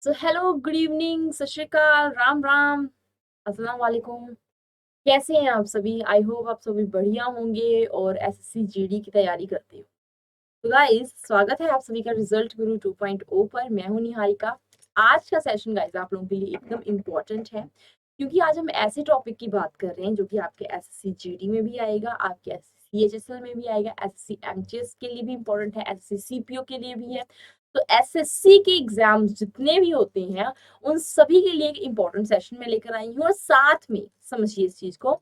So hello, good evening, सत श्री अकाल, राम राम, अस्सलाम वालेकुम। कैसे हैं आप सभी? आई होप आप सभी बढ़िया होंगे और एसएससी जीडी की तैयारी करते हो। तो गाइस, स्वागत है आप सभी का रिजल्ट गुरु 2.0 पर। मैं हूं निहारिका। आज का सेशन गाइस आप लोगों के लिए एकदम इम्पोर्टेंट है, क्योंकि आज हम ऐसे टॉपिक की बात कर रहे हैं जो कि आपके एसएससी जीडी में भी आएगा, आपके एसएससी सीएचएसएल में भी आएगा, एसएससी एमटीएस के लिए भी इम्पोर्टेंट है, एसएससी सीपीओ के लिए भी है। तो एसएससी के एग्जाम्स जितने भी होते हैं उन सभी के लिए एक इम्पोर्टेंट सेशन में लेकर आई हूँ, और साथ में समझिए इस चीज को,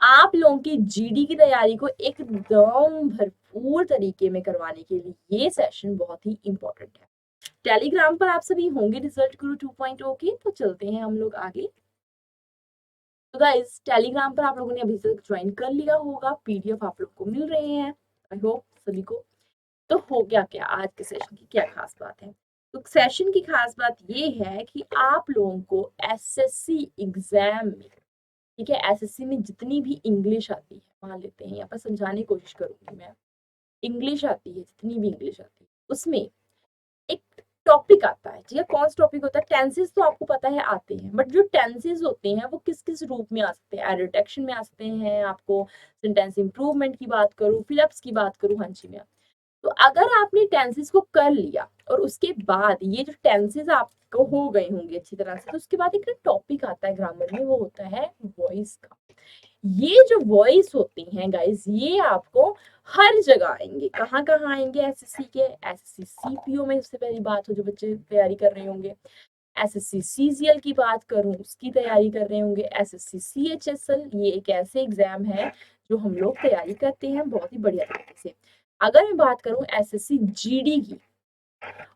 आप लोगों की जीडी की तैयारी को एकदम भरपूर तरीके में करवाने के लिए ये सेशन बहुत ही इंपॉर्टेंट है। टेलीग्राम पर आप सभी होंगे रिजल्ट गुरु 2.0 के, तो चलते हैं हम लोग आगे। तो गाइस, टेलीग्राम पर आप लोगों ने अभी तक ज्वाइन कर लिया होगा, पीडीएफ आप लोग को मिल रहे हैं, आई होप सभी को। तो हो गया क्या, आज के सेशन की क्या खास बात है? तो सेशन की खास बात ये है कि आप लोगों को एसएससी एग्जाम में, ठीक है, एसएससी में जितनी भी इंग्लिश आती है, मान लेते हैं यहाँ पर समझाने की कोशिश करूंगी मैं, इंग्लिश आती है, जितनी भी इंग्लिश आती है उसमें एक टॉपिक आता है। ठीक है, कौन सा टॉपिक होता है? टेंसेस तो आपको पता है आते हैं, बट जो टेंसेस होते हैं वो किस किस रूप में आ सकते हैं? एरर डिटेक्शन में आ सकते हैं, आपको सेंटेंस इंप्रूवमेंट की बात करूँ, फिलअप्स की बात करूँ, हाँ जी मैं। तो अगर आपने टेंसेस को कर लिया और उसके बाद ये जो टेंसेस आपको हो गए होंगे अच्छी तरह से, तो उसके बाद एक टॉपिक आता है ग्रामर में, वो होता है वॉइस का। ये जो वॉइस होती हैं गाइस, ये आपको हर जगह आएंगे। कहाँ कहाँ आएंगे? एसएससी के, एसएससी सीपीओ में सबसे पहली बात हो, जो बच्चे तैयारी कर रहे होंगे। एसएससी सीजीएल की बात करूं, उसकी तैयारी कर रहे होंगे। एसएससी सीएचएसएल, ये एक ऐसे एग्जाम है जो हम लोग तैयारी करते हैं बहुत ही बढ़िया तरीके से। अगर मैं बात करूं एसएससी जीडी की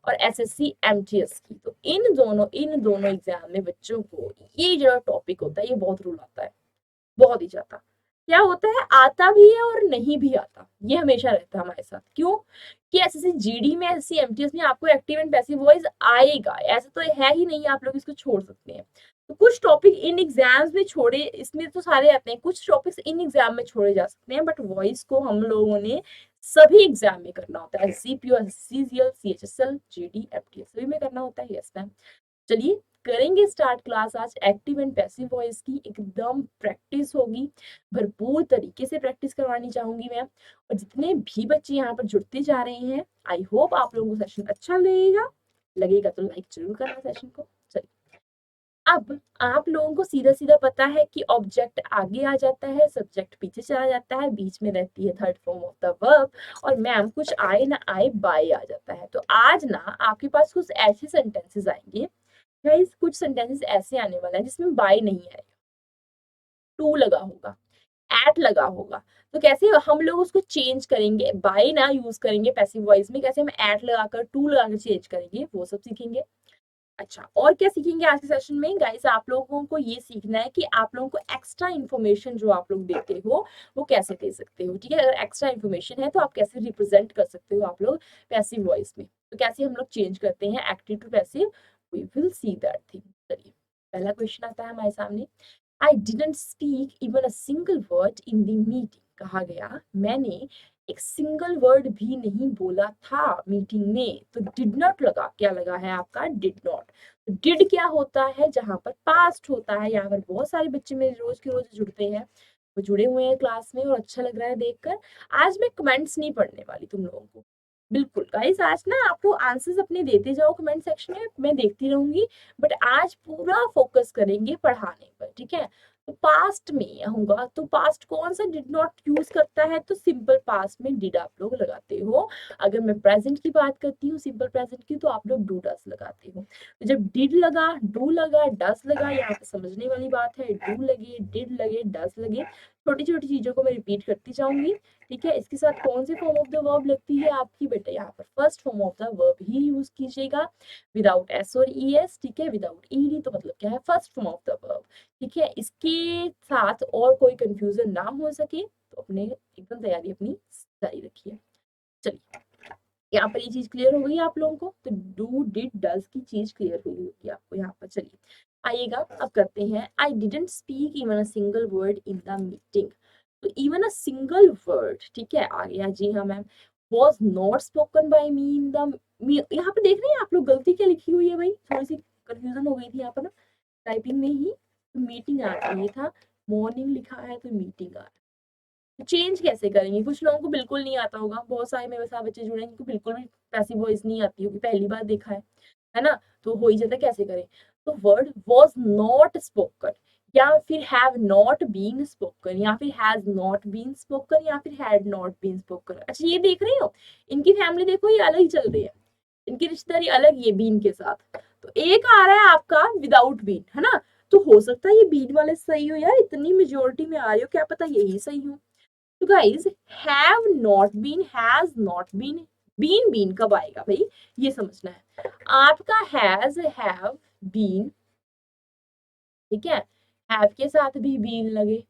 और एसएससी एमटीएस की, तो इन दोनों एग्जाम में बच्चों को ये जो टॉपिक होता है ये बहुत रूल आता है, बहुत ही ज्यादा। क्या होता है, आता भी है और नहीं भी आता, ये हमेशा रहता है हमारे साथ। क्यों? कि एसएससी जीडी में, एसएससी एमटीएस में आपको एक्टिव एंड पैसिव वॉइस आएगा, ऐसा तो है ही नहीं आप लोग इसको छोड़ सकते हैं। तो कुछ टॉपिक इन एग्जाम्स में छोड़े, इसमें तो सारे आते हैं, कुछ टॉपिक्स इन एग्जाम में छोड़े जा सकते हैं, बट वॉइस को हम लोगों ने सभी एग्जाम में करना होता है। CPO, CGL, CHSL, GD, MTS सभी में करना होता है। Yes ma'am. चलिए करेंगे स्टार्ट क्लास। आज एक्टिव एंड पैसिव वॉइस की एकदम प्रैक्टिस होगी, भरपूर तरीके से प्रैक्टिस करवानी चाहूंगी मैं। और जितने भी बच्चे यहाँ पर जुड़ते जा रहे हैं, आई होप आप लोगों को सेशन अच्छा लगेगा। लगेगा तो लाइक जरूर करना सेशन को। चलिए, अब आप लोगों को सीधा सीधा पता है कि ऑब्जेक्ट आगे आ जाता है, सब्जेक्ट पीछे चला जाता है, बीच में रहती है third form of the verb, और मैम कुछ आए ना आए बाय आ जाता है। तो आज ना आपके पास कुछ ऐसे सेंटेंसेस आएंगे गाइस, कुछ सेंटेंसेस ऐसे आने वाला है जिसमें बाय नहीं आएगा, टू लगा होगा, एट लगा होगा। तो कैसे हम लोग उसको चेंज करेंगे? बाय ना यूज करेंगे पैसिव वॉइस में, कैसे हम एट लगाकर, टू लगाकर चेंज करेंगे, वो सब सीखेंगे। अच्छा, और क्या सीखेंगे आज के सेशन में गाइस? आप लोगों को ये सीखना है कि आप लोगों को एक्स्ट्रा इन्फॉर्मेशन जो आप लोग देते हो वो कैसे दे सकते हो। ठीक है, अगर एक्स्ट्रा इन्फॉर्मेशन है तो आप कैसे रिप्रेजेंट कर सकते हो आप लोग पैसिव वॉइस में, तो कैसे हम लोग चेंज करते हैं active to passive, we will see that thing. चलिए, पहला क्वेश्चन आता है हमारे सामने। I didn't speak even a single word in the meeting. कहा गया मैंने एक सिंगल वर्ड भी नहीं बोला था मीटिंग में। तो डिड नॉट लगा, क्या लगा है आपका? Did not. डिड क्या होता है? जहां पर पास्ट होता है। यहाँ पर बहुत सारे बच्चे मेरे रोज के रोज जुड़ते हैं, वो जुड़े हुए हैं क्लास में और अच्छा लग रहा है देखकर। आज मैं कमेंट्स नहीं पढ़ने वाली तुम लोगों को, बिल्कुल गाइस। आज ना आप लोग आंसर्स अपने देते जाओ कमेंट सेक्शन में, मैं देखती रहूंगी, बट आज पूरा फोकस करेंगे पढ़ाने पर। ठीक है, तो पास्ट में होगा, तो पास्ट कौन सा डिड नॉट यूज करता है? तो सिंपल पास्ट में डिड आप लोग लगाते हो। अगर मैं प्रेजेंट की बात करती हूँ, सिंपल प्रेजेंट की, तो आप लोग डू डस लगाते हो। तो जब डिड लगा, डू लगा, डस लगा, यहाँ पे समझने वाली बात है, डू लगे, डिड लगे, डस लगे, छोटी छोटी चीजों को मैं रिपीट करती जाऊंगी। ठीक है, इसके साथ कौन से फॉर्म ऑफ द वर्ब लगती है आपकी? बेटा यहाँ पर first form of the verb he use कीजिएगा, विदाउट एस और ई एस। ठीक है, विदाउट ईडी, तो मतलब क्या है? First form of the verb. ठीक है, इसके साथ और कोई कंफ्यूजन ना हो सके तो अपने एकदम तैयारी अपनी जारी रखिए। चलिए, यहाँ पर ये चीज क्लियर हो गई आप लोगों को? तो डू डिड डज की चीज क्लियर हुई होगी आपको यहाँ पर। चलिए आइएगा, अब करते हैं। आई didn't speak even a single word in the meeting. तो इवन अ सिंगल वर्ड, ठीक है, आ गया। जी हाँ ma'am. Was not spoken by me in the, यहाँ पे देख रहे हैं आप लोग गलती क्या लिखी हुई है भाई? थोड़ी सी कंफ्यूजन हो गई थी यहाँ पर ना टाइपिंग में ही। तो मीटिंग आना चाहिए था, मॉर्निंग लिखा है तो मीटिंग आ रहा है। तो चेंज कैसे करेंगे? कुछ लोगों को बिल्कुल नहीं आता होगा, बहुत सारे मेरे साथ बच्चे जुड़े हैं जिनको बिल्कुल भी पैसिव वॉइस नहीं आती होगी, पहली बार देखा है ना? तो हो ही जाता है, कैसे करें? तो वर्ड वाज नॉट स्पोकन, या फिर हैव नॉट बीन स्पोकन, या फिर हैज नॉट बीन स्पोकन, या फिर हैड नॉट बीन स्पोकन। अच्छा ये देख रहे हो, इनकी फैमिली देखो ये अलग ही चल रही है, इनकी रिश्तेदारी अलग ही है बीन के साथ। तो एक आ रहा है आपका विदाउट बीन, है ना? तो हो सकता है ये बीन वाले सही हो यार, इतनी मेजोरिटी में आ रही हो, क्या पता यही सही हो। तो guys have not been, has not been, been been कब आएगा भाई, ये समझना है। आपका हैज, हैव, बीन, ठीक है, हैव के साथ भी बीन लगे,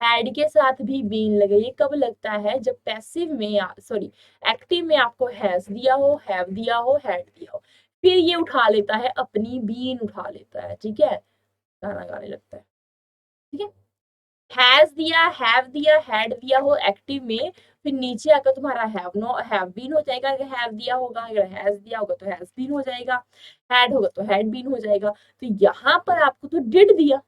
हैड के साथ भी बीन लगे, ये कब लगता है? जब पैसिव में, सॉरी एक्टिव में आपको हैज दिया हो, हैव दिया हो, हैड दिया हो, फिर ये उठा लेता है अपनी बीन उठा लेता है, ठीक है, गाना गाने लगता है, ठीक है। हैज दिया, हैव दिया, हैड दिया हो एक्टिव में, फिर नीचे आकर तुम्हारा हैव नो हैव बीन हो जाएगा। अगर हैव दिया होगा, अगर हैज दिया होगा तो हैज बीन हो जाएगा, हैड होगा तो हैड बीन हो जाएगा। तो यहाँ पर आपको तो डिड दिया,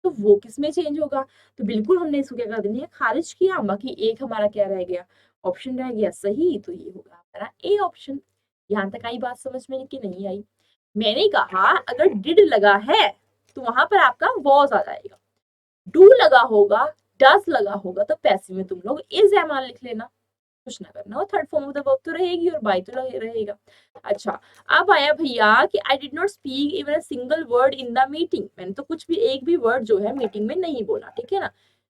तो वो किस में चेंज होगा? तो बिल्कुल हमने इसको क्या कर देना है, खारिज किया। बाकी एक हमारा क्या रह गया, ऑप्शन रह गया सही, तो ये होगा हमारा ए ऑप्शन। यहाँ तक आई बात समझ में कि नहीं आई? मैंने कहा अगर डिड लगा है तो वहां पर आपका वॉज आ जाएगा, डू लगा होगा, डज लगा होगा तो पैसिव में तुम लोग इज या मान लिख लेना, कुछ ना करना। और third form of the verb तो रहेगी और बाई तो रहेगा। अच्छा अब आया भैया कि I did not speak even a single word in the meeting, मैंने तो कुछ भी एक भी वर्ड जो है मीटिंग में नहीं बोला, ठीक है ना,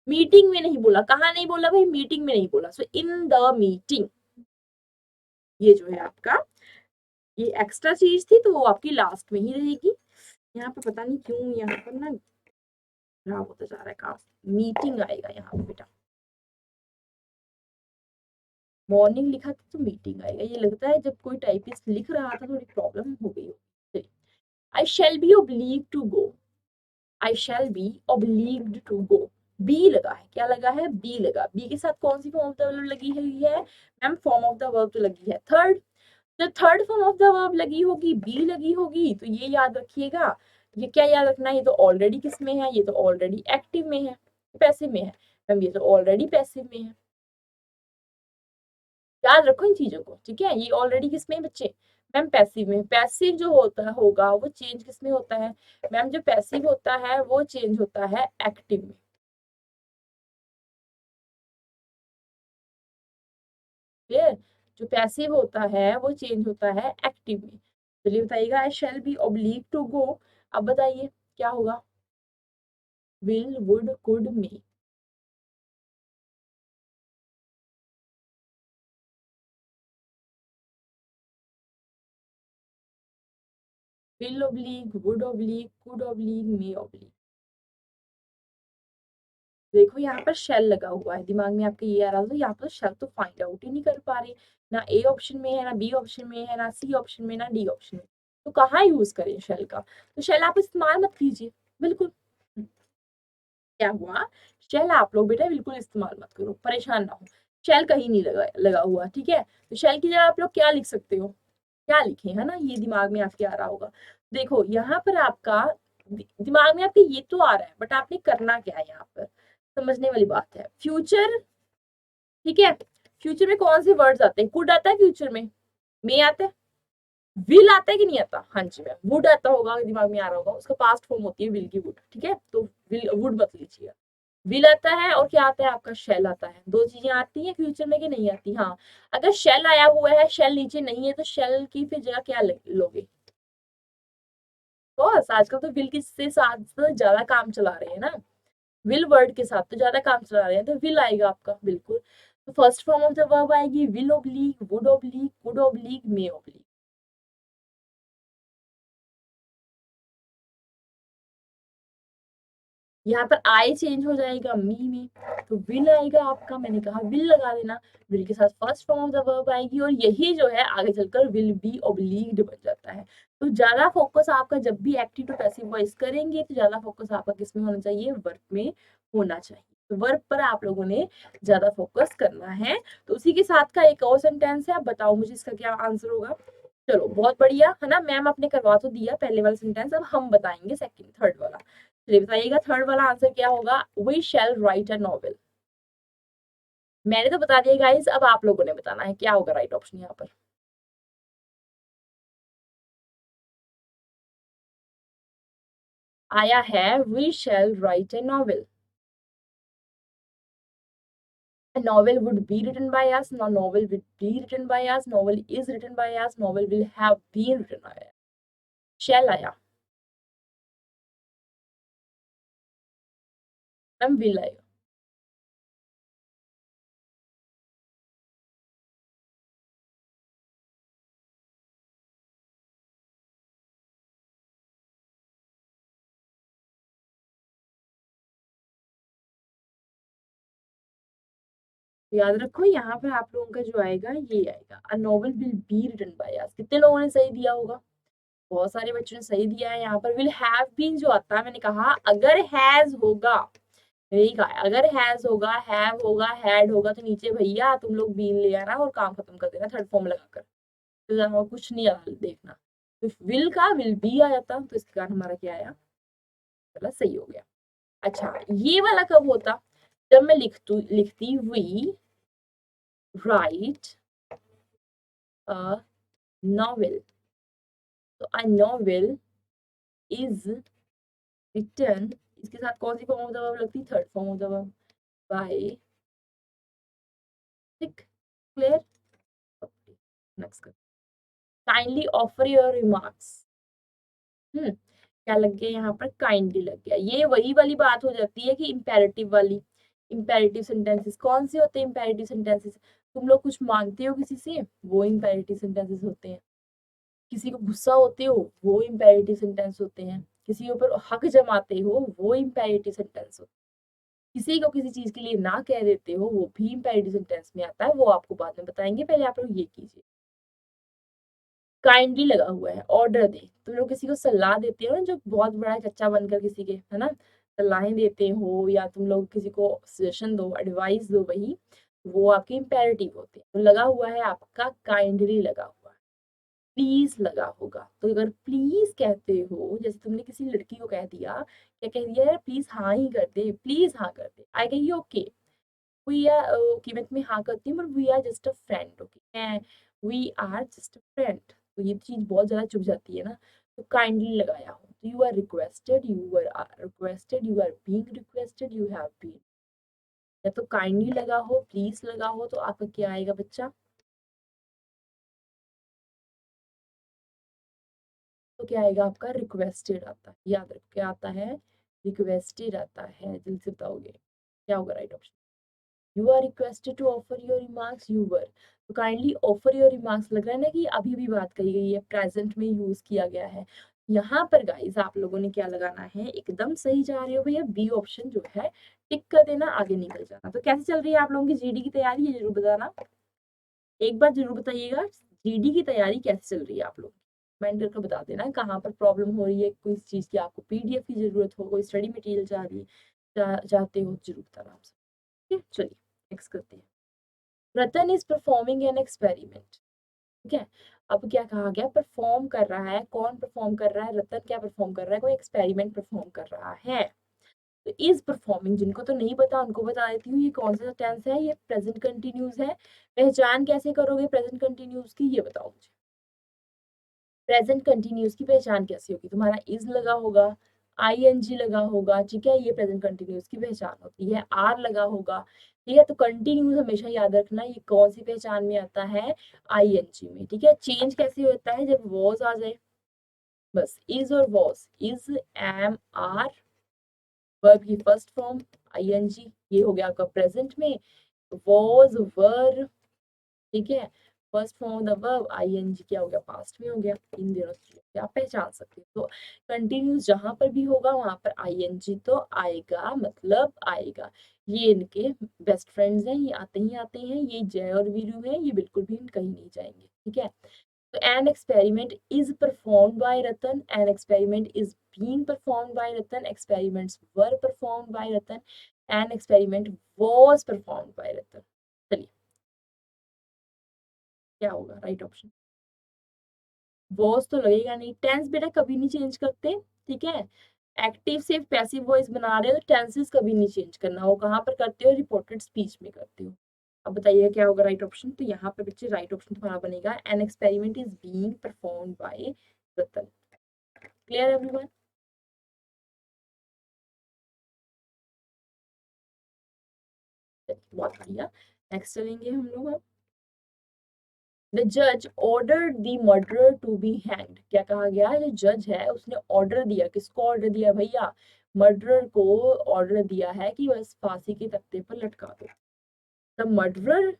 मीटिंग में नहीं बोला। कहाँ नहीं बोला भाई? मीटिंग में नहीं बोला। सो इन द मीटिंग, ये जो है आपका ये एक्स्ट्रा चीज थी तो वो आपकी लास्ट में ही रहेगी। यहाँ पे पता नहीं क्यों यहाँ पर ना खराब होता जा रहा है काम, मीटिंग आएगा यहाँ पे बेटा, मॉर्निंग लिखा था तो मीटिंग आएगा। ये लगता है जब कोई टाइपिस्ट लिख रहा था थोड़ी प्रॉब्लम हो गई हो। I shall be oblige to go, I shall be obliged to go, be लगा है, क्या लगा है? बी लगा। बी के साथ कौन सी फॉर्म ऑफ द वर्ब लगी हुई है ma'am? Form of the verb तो लगी है थर्ड। जो third form of the verb लगी होगी, बी लगी होगी, तो ये याद रखिएगा। ये क्या याद रखना है? ये तो ऑलरेडी किस में है? ये तो ऑलरेडी एक्टिव में है, पैसिव में है मैम, ये तो ऑलरेडी पैसिव में है। याद रखो इन चीजों को, ठीक है। ये ऑलरेडी किसमें है बच्चे? मैम पैसिव में। पैसिव जो होता होगा वो चेंज किसमें होता है मैम? जो पैसिव होता है वो चेंज होता है एक्टिव में। क्लियर? जो पैसिव होता है वो चेंज होता है एक्टिव में। चलिए बताइएगा, आई शैल बी ओब्लीग टू गो, अब बताइए क्या होगा? Will, would, could, may. Will oblige, would oblige, could oblige, may oblige. देखो यहाँ पर शेल लगा हुआ है, दिमाग में आपके ये आ रहा था, यहाँ पर शेल तो फाइंड आउट ही नहीं कर पा रहे, ना ए ऑप्शन में है, ना बी ऑप्शन में है, ना सी ऑप्शन में, ना डी ऑप्शन में। तो कहाँ यूज करें शेल का? तो शेल आप इस्तेमाल मत कीजिए बिल्कुल। क्या हुआ? शेल आप लोग बेटा बिल्कुल इस्तेमाल मत करो, परेशान ना हो। शेल कहीं नहीं लगा लगा हुआ, ठीक है। तो शेल की जगह आप लोग क्या लिख सकते हो? क्या लिखे, है ना, ये दिमाग में आपके आ रहा होगा। देखो यहाँ पर आपका दिमाग में आपके ये तो आ रहा है, बट आपने करना क्या है यहाँ पर, समझने वाली बात है। फ्यूचर, ठीक है, फ्यूचर में कौन से वर्ड्स आते हैं? कुड आता है फ्यूचर में, मे आता है, विल आता है कि नहीं आता? हाँ जी मैम, वुड आता होगा, दिमाग में आ रहा होगा, उसका पास्ट फॉर्म होती है विल की, वुड, ठीक है। तो विल वुड मत लीजिए। विल आता है और क्या आता है आपका? शेल आता है। दो चीजें आती हैं फ्यूचर में कि नहीं आती? हाँ। अगर शेल आया हुआ है, शेल नीचे नहीं है, तो शेल की फिर जगह क्या लोगे? बस आजकल तो विल के से साथ तो ज्यादा काम चला रहे हैं ना, विल वर्ड के साथ तो ज्यादा काम चला रहे हैं, तो विल आएगा आपका बिल्कुल। तो first form of the verb आएगी will oblique, would oblique, could oblique, may oblique. यहाँ पर आई चेंज हो जाएगा मी में, तो विल आएगा आपका, मैंने कहा विल लगा देना। विल के साथ first form of the verb आएगी और यही जो है आगे चलकर विल बी ओब्लीग्ड बन जाता है। तो ज्यादा फोकस आपका जब भी एक्टिव टू पैसिव वॉइस करेंगे तो ज्यादा फोकस आपका किस में होना चाहिए? वर्ब में होना चाहिए। तो वर्ब पर आप लोगों ने ज्यादा फोकस करना है। तो उसी के साथ का एक और सेंटेंस है, आप बताओ मुझे इसका क्या आंसर होगा। चलो बहुत बढ़िया है ना, मैम आपने करवा तो दिया पहले वाला सेंटेंस, अब हम बताएंगे सेकंड थर्ड वाला। चलिए बताइएगा थर्ड वाला आंसर क्या होगा, we shall write a novel. मैंने तो बता दिया गाइस, अब आप लोगों ने बताना है क्या होगा राइट ऑप्शन यहाँ पर। आया है we shall write a novel. A novel would be written by us, no novel will be written by us, novel is written by us, novel will have been written by us. Shall आया, ma'am will आएगा। तो याद रखो यहाँ पे आप लोगों का जो आएगा ये आएगा, a novel will be written by us. कितने लोगों ने सही दिया होगा, बहुत सारे बच्चों ने सही दिया है। यहाँ पर विल हैव बीन जो आता है, मैंने कहा अगर हैज होगा, यही कहा है, अगर हैज होगा, हैव होगा, हैड होगा, तो नीचे भैया तुम लोग बीन ले आना और काम खत्म कर देना थर्ड फॉर्म लगाकर, तो ज्यादा कुछ नहीं याद देखना। तो विल का विल बी आ जाता, तो इसके कारण हमारा क्या आया, गलत सही हो गया। अच्छा ये वाला कब होता, जब मैं लिखती वी राइट अ नॉवेल, तो अ नॉवेल इज रिटन, इसके साथ कौन सी फॉर्म ऑफ द वर्ब लगती, third form of the verb, by, ठीक, clear. Next, kindly offer your remarks. क्या लग गया यहाँ पर, काइंडली लग गया। ये वही वाली बात हो जाती है कि इम्पेरेटिव वाली, इम्पेरेटिव सेंटेंसेस कौन से होते हैं, इम्पेरेटिव सेंटेंसेस, तुम लोग कुछ मांगते हो किसी से, वो इम्पेरेटिव सेंटेंसेस होते हैं। किसी को गुस्सा होते हो, वो इम्पेरेटिव सेंटेंस होते हैं। किसी के ऊपर हक जमाते हो, वो इम्पेरेटिव सेंटेंस होते हैं। किसी को किसी चीज के लिए ना कह देते हो, वो भी इम्पेरेटिव सेंटेंस में आता है, वो आपको बाद में बताएंगे, पहले आप लोग ये कीजिए। काइंडली लगा हुआ है, ऑर्डर दे, तुम लोग किसी को सलाह देते हो ना, जो बहुत बड़ा चच्चा बनकर किसी के, है ना, सलाहें देते हो, या तुम लोग किसी को सजेशन दो, एडवाइस दो, वही वो आपके इम्पेरेटिव होते हैं। तो लगा हुआ है आपका काइंडली लगा हुआ है। प्लीज लगा होगा, तो अगर प्लीज कहते हो, जैसे तुमने किसी लड़की को कह दिया, क्या कह दिया यार प्लीज हाँ ही कर दे, प्लीज हाँ कर दे, आएगा ये ओके, वी आर ओके, मैं तुम्हें हाँ करती हूँ, but we are just a friend, okay, we are just a friend, तो ये चीज बहुत ज्यादा चुभ जाती है ना। तो काइंडली लगाया हो, तो you are requested, you are requested, you are being requested, you have been, या तो काइंडली लगा हो, प्लीज लगा हो, तो आपका क्या आएगा बच्चा, तो क्या आएगा आपका, रिक्वेस्टेड आता है, याद रखो क्या आता है, रिक्वेस्टेड आता है, दिल से बताओगे क्या होगा right option. You are requested to offer your remarks, you were, तो काइंडली ऑफर योर रिमार्क्स लग रहा है ना कि अभी भी बात कही गई है, प्रेजेंट में यूज किया गया है। यहाँ पर गाइस आप लोगों ने क्या लगाना है, एकदम सही जा रहे हो भैया, बी ऑप्शन जो है टिक कर देना, आगे निकल जाना। तो कैसे चल रही है आप लोगों की जीडी की तैयारी, ये जरूर बताना, एक बार जरूर बताइएगा, जीडी की तैयारी कैसे चल रही है आप लोग, कमेंट करके बता देना कहाँ पर प्रॉब्लम हो रही है, कोई चीज की आपको पीडीएफ की जरूरत हो, कोई स्टडी मटेरियल चाह रही है, चाहते हो, जरूर बताना आपसे। ठीक है चलिए नेक्स्ट करते हैं। रतन इज परफॉर्मिंग एन एक्सपेरिमेंट, ठीक है, अब क्या कहा गया, परफॉर्म कर रहा है, कौन परफॉर्म कर रहा है, रतन क्या परफॉर्म कर रहा है, कोई एक्सपेरिमेंट परफॉर्म कर रहा है। तो इज परफॉर्मिंग, जिनको तो नहीं पता उनको बता देती हूँ, ये कौन सा टेंस है, ये प्रेजेंट कंटिन्यूस है। पहचान कैसे करोगे प्रेजेंट कंटिन्यूस की, ये बताओ मुझे, प्रेजेंट कंटिन्यूस की पहचान कैसे होगी, तुम्हारा इज लगा होगा, आईएनजी लगा होगा, ठीक है, ये प्रेजेंट कंटिन्यूस की पहचान होती है, आर लगा होगा, ठीक है, तो कंटिन्यूस हमेशा याद रखना, ये कौन सी पहचान में आता है, आईएनजी में, ठीक है। चेंज कैसे होता है, जब वॉज आ जाए, बस इज और was, is am are, verb की फर्स्ट फॉर्म आईएनजी, ये हो गया आपका प्रेजेंट में, वॉज वर, ठीक है, first form of the verb I N G क्या हो गया, पास्ट में हो गया, इन दोनों चीजों से आप पहचान सकते हो। तो कंटिन्यूस जहां पर भी होगा वहां पर आईएनजी तो आएगा, मतलब आएगा। ये इनके बेस्ट फ्रेंड्स हैं, ये आते ही आते हैं, ये जय और वीरू हैं, ये बिल्कुल भी कहीं नहीं जाएंगे, ठीक है। तो N experiment is performed by Ratan, N experiment is being performed by Ratan, experiments were performed by Ratan, an experiment was performed by Ratan। चलिए क्या होगा राइट ऑप्शन। वॉज तो लगेगा नहीं। टेंस बेटा कभी नहीं चेंज करते, ठीक है। एक्टिव से पैसिव वॉइस बना रहे हो तो टेंसेस कभी नहीं चेंज करना। वो कहाँ पर करते हो? रिपोर्टेड स्पीच में करते हो। अब बताइए क्या होगा राइट ऑप्शन? तो यहाँ पे बच्चे राइट ऑप्शन तुम्हारा बनेगा an experiment is being performed by Ratan. Clear everyone? बहुत बढ़िया। नेक्स्ट चलेंगे हम लोग अब। द जज ordered the murderer to be hanged. क्या कहा गया? जो जज है उसने ऑर्डर दिया, किसको ऑर्डर दिया भैया? मर्डरर को ऑर्डर दिया है कि बस फांसी के तख्ते पर लटका दो। The murderer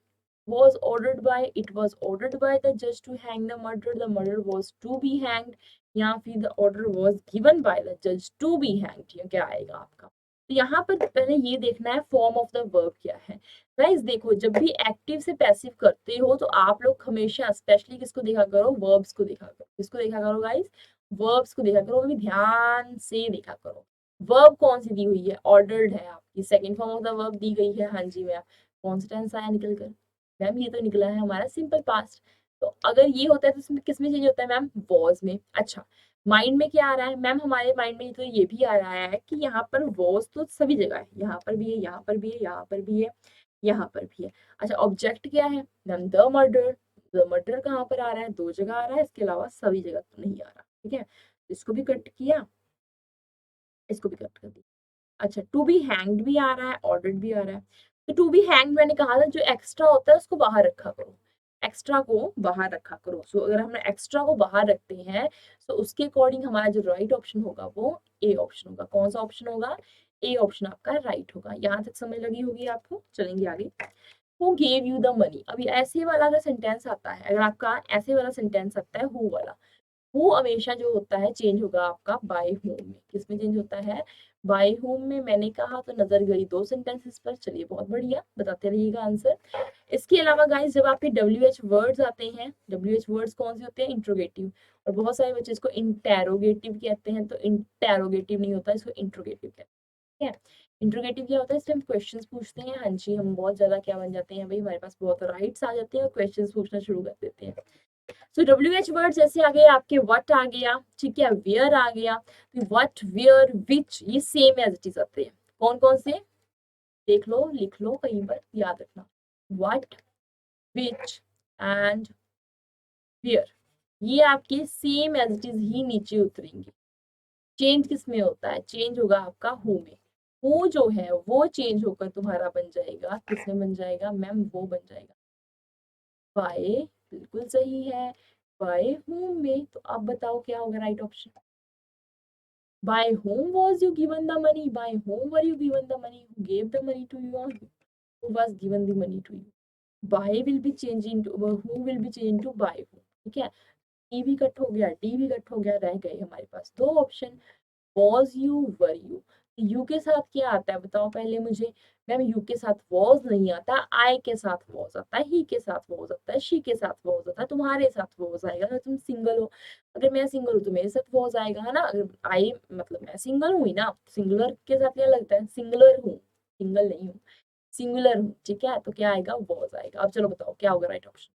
was ordered by, it was ordered by the judge to hang the murderer, the murderer was to be hanged, या फिर the order was given by the judge to be hanged। ये क्या आएगा आपका? तो यहाँ पर पहले ये देखना है फॉर्म ऑफ द वर्ब क्या है। गाइस देखो, जब भी एक्टिव से पैसिव करते हो तो आप लोग हमेशा स्पेशली किसको देखा करो? वर्ब्स को देखा करो। किसको देखा करो गाइस? वर्ब्स को देखा करो, भी ध्यान से देखा करो। वर्ब कौन सी दी हुई है? ऑर्डर्ड है आपकी, second form of the verb दी गई है। हाँ जी मैम, कौन सा टेंस आया निकल कर? मैम ये तो निकला है हमारा सिंपल पास्ट। तो अगर ये होता है तो इसमें किस में चेंज होता है मैम? वॉज में। अच्छा, माइंड में क्या आ रहा है मैम? हमारे माइंड में तो ये भी आ रहा है कि यहाँ पर वॉज तो सभी जगह है, यहाँ पर भी है, यहाँ पर भी है, यहाँ पर भी है, यहाँ पर भी है। अच्छा, ऑब्जेक्ट क्या है ma'am? The murder. The murder कहाँ पर आ रहा है? दो जगह आ रहा है, इसके अलावा सभी जगह तो नहीं आ रहा। ठीक है, इसको भी कट किया, इसको भी कट कर दिया। अच्छा, टू बी हैंग्ड भी आ रहा है, ऑर्डर्ड भी आ रहा है। तो टू बी हैंग्ड मैंने कहा था जो एक्स्ट्रा होता है उसको बाहर रखा करो, एक्स्ट्रा को बाहर रखा करो। सो अगर हम एक्स्ट्रा को बाहर रखते हैं तो उसके अकॉर्डिंग हमारा जो राइट ऑप्शन होगा वो ए ऑप्शन होगा। कौन सा ऑप्शन होगा? ए ऑप्शन आपका राइट होगा। यहाँ तक समझ लगी होगी आपको? चलेंगे आगे। Who gave you the money. अभी ऐसे वाला अगर सेंटेंस आता है, अगर आपका ऐसे वाला सेंटेंस आता है हु वाला, हु हमेशा जो होता है चेंज होगा आपका बाय होम में। किसमें चेंज होता है? बाय होम में। मैंने कहा तो नजर गई दो सेंटेंसेस पर। चलिए बहुत बढ़िया, बताते रहिएगा आंसर। इसके अलावा गाइस जब आपके WH वर्ड्स आते हैं, WH वर्ड्स कौन से होते हैं? इंट्रोगेटिव। और बहुत सारे बच्चे इसको इंटेरोगेटिव कहते हैं, तो इंटेरोगेटिव नहीं होता, इसको इंट्रोगेटिव कहते हैं। ठीक है, इंट्रोगेटिव क्या होता है? इसमें हम क्वेश्चंस पूछते हैं। हाँ जी, हम बहुत ज्यादा क्या बन जाते हैं भाई, हमारे पास बहुत राइट्स आ जाते हैं और क्वेश्चंस पूछना शुरू कर देते हैं। सो WH वर्ड जैसे आ गए आपके, व्हाट आ गया, ठीक है, वेयर आ गया। तो व्हाट, वेयर, विच, ये सेम एज इट इज आते हैं। कौन कौन से? देख लो, लिख लो, कहीं पर याद रखना। व्हाट, विच एंड वेयर, ये आपके सेम एज इट इज ही नीचे उतरेंगे। चेंज किस में होता है? चेंज होगा आपका हु में। हु जो है वो चेंज होकर तुम्हारा बन जाएगा, किसमें बन जाएगा मैम? वो बन जाएगा बाय। बिल्कुल सही है, बाय whom में। तो अब बताओ क्या होगा right option? By whom was you given the money? By whom were you given the money? Who gave the money to you or who was given the money to you? By will be changed into who will be changed to by whom। ठीक है, E भी cut हो गया, D भी cut हो गया, रह गए हमारे पास दो option, was you, were you. You के साथ क्या आता है बताओ पहले मुझे? मैम यू के साथ वॉज नहीं आता, आई के साथ वॉज आता है, ही के साथ वॉज आता है, शी के साथ वॉज आता है, तुम्हारे साथ वॉज आएगा अगर तुम सिंगल हो। अगर मैं सिंगल हूँ तो मेरे साथ वॉज आएगा, है ना। अगर आई मतलब मैं सिंगल हुई ना, सिंगुलर के साथ क्या लगता है? सिंगुलर हूँ, सिंगल नहीं हूँ, सिंगुलर हूँ। ठीक है, तो क्या आएगा? वॉज आएगा। अब चलो बताओ क्या होगा राइट ऑप्शन?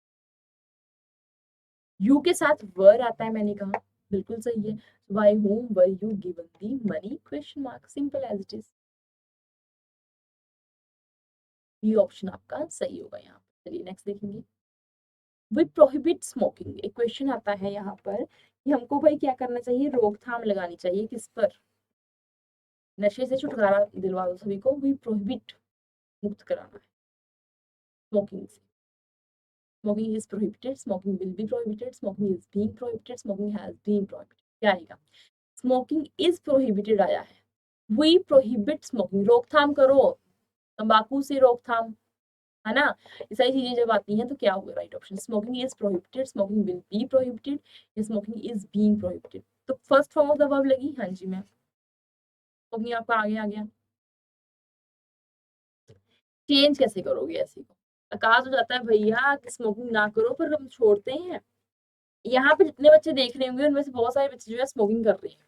यू के साथ वर आता है मैंने कहा, बिल्कुल सही है। By whom were you given the money? Question mark, simple as it is. B option आपका सही होगा यहाँ पर। चलिए नेक्स्ट देखेंगे। We prohibit smoking. एक क्वेश्चन आता है यहाँ पर कि हमको भाई क्या करना चाहिए? रोकथाम लगानी चाहिए किस पर? नशे से छुटकारा दिलवा दो सभी को। वी प्रोहिबिट, मुक्त कराना है स्मोकिंग से। Smoking is prohibited, smoking will be prohibited, smoking is being prohibited, smoking has been prohibited. क्या आएगा? स्मोकिंग इज प्रोहिबिटेड आया है। वी प्रोहिबिट स्मोकिंग, रोकथाम करो, तंबाकू से रोकथाम, है ना। ये सारी चीजें जब आती हैं तो क्या होगा right option? Smoking is prohibited, smoking will be prohibited, या स्मोकिंग इज बीइंग प्रोहिबिटेड। तो first form of the verb लगी। हाँ जी मैम, स्मोकिंग आपका आगे आ गया। चेंज कैसे करोगे ऐसे को? कहा तो जाता है भैया कि स्मोकिंग ना करो, पर हम छोड़ते हैं। यहाँ पे जितने बच्चे देख रहे होंगे उनमें से बहुत सारे बच्चे जो है स्मोकिंग कर रहे हैं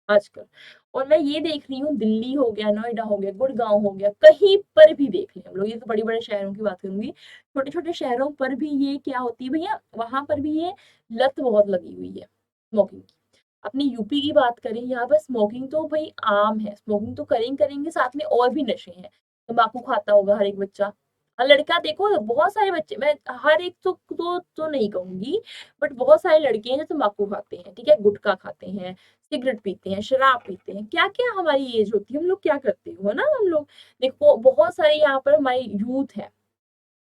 आजकल। और मैं ये देख रही हूँ दिल्ली हो गया, नोएडा हो गया, गुड़गांव हो गया, कहीं पर भी देख लें हम लोग, ये तो बड़े बड़े शहरों की बात करूंगी, छोटे छोटे शहरों पर भी ये क्या होती है भैया, वहां पर भी ये लत बहुत लगी हुई है स्मोकिंग की। अपनी यूपी की बात करें, यहाँ पर स्मोकिंग तो भई आम है, स्मोकिंग तो करेंगे, साथ में और भी नशे हैं। तम्बाकू खाता होगा हर एक बच्चा। लड़का देखो बहुत सारे बच्चे, मैं हर एक तो नहीं कहूँगी, बट बहुत सारे लड़के हैं जो तम्बाकू खाते हैं, ठीक है? गुटखा खाते हैं, सिगरेट पीते हैं, शराब पीते हैं, क्या-क्या हमारी एज होती है, हम लोग क्या करते हो ना हम लोग। देखो बहुत सारे यहाँ पर हमारी यूथ है,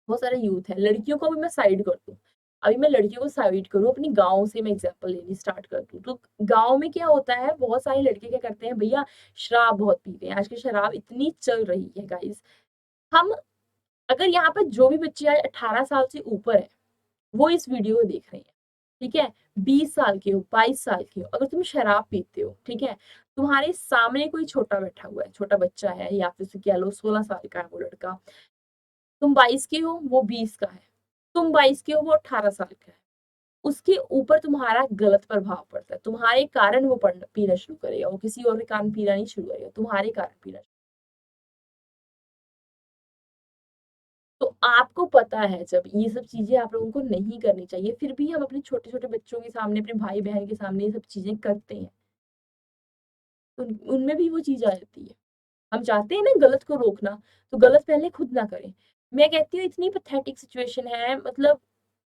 बहुत सारे यूथ हैं, लड़कियों को भी मैं साइड कर दूँ। अभी मैं लड़कियों को साइड करूँ, अपनी गाँव से मैं एग्ज़ाम्पल लेनी स्टार्ट कर दूँ, तो गाँव में क्या होता है, बहुत सारे लड़के क्या करते हैं, भैया शराब बहुत पीते हैं, आजकल शराब इतनी चल रही है गाइज़। हम अगर यहाँ पर जो भी बच्चे आज 18 साल से ऊपर है, वो इस वीडियो को देख रहे हैं, ठीक है? 20 साल के हो, 22 साल के हो, अगर तुम शराब पीते हो, ठीक है? तुम्हारे सामने कोई छोटा बैठा हुआ है, छोटा बच्चा है या फिर उसे कह लो 16 साल का है वो लड़का, तुम 22 के हो, वो 20 का है। तुम 22 के हो, वो 18 साल का है। उसके ऊपर तुम्हारा गलत प्रभाव पड़ता है। तुम्हारे कारण वो पीना शुरू करेगा, वो किसी और के कारण पीना नहीं शुरू करेगा, तुम्हारे कारण पीना। तो आपको पता है जब ये सब चीज़ें आप लोगों को नहीं करनी चाहिए, फिर भी हम अपने छोटे-छोटे बच्चों के सामने, अपने भाई-बहन के सामने ये सब चीज़ें करते हैं। तो उनमें भी वो चीज़ आ जाती है। हम चाहते हैं ना गलत को रोकना, तो गलत पहले खुद ना करें। मैं कहती हूँ इतनी पैथेटिक सिचुएशन है, मतलब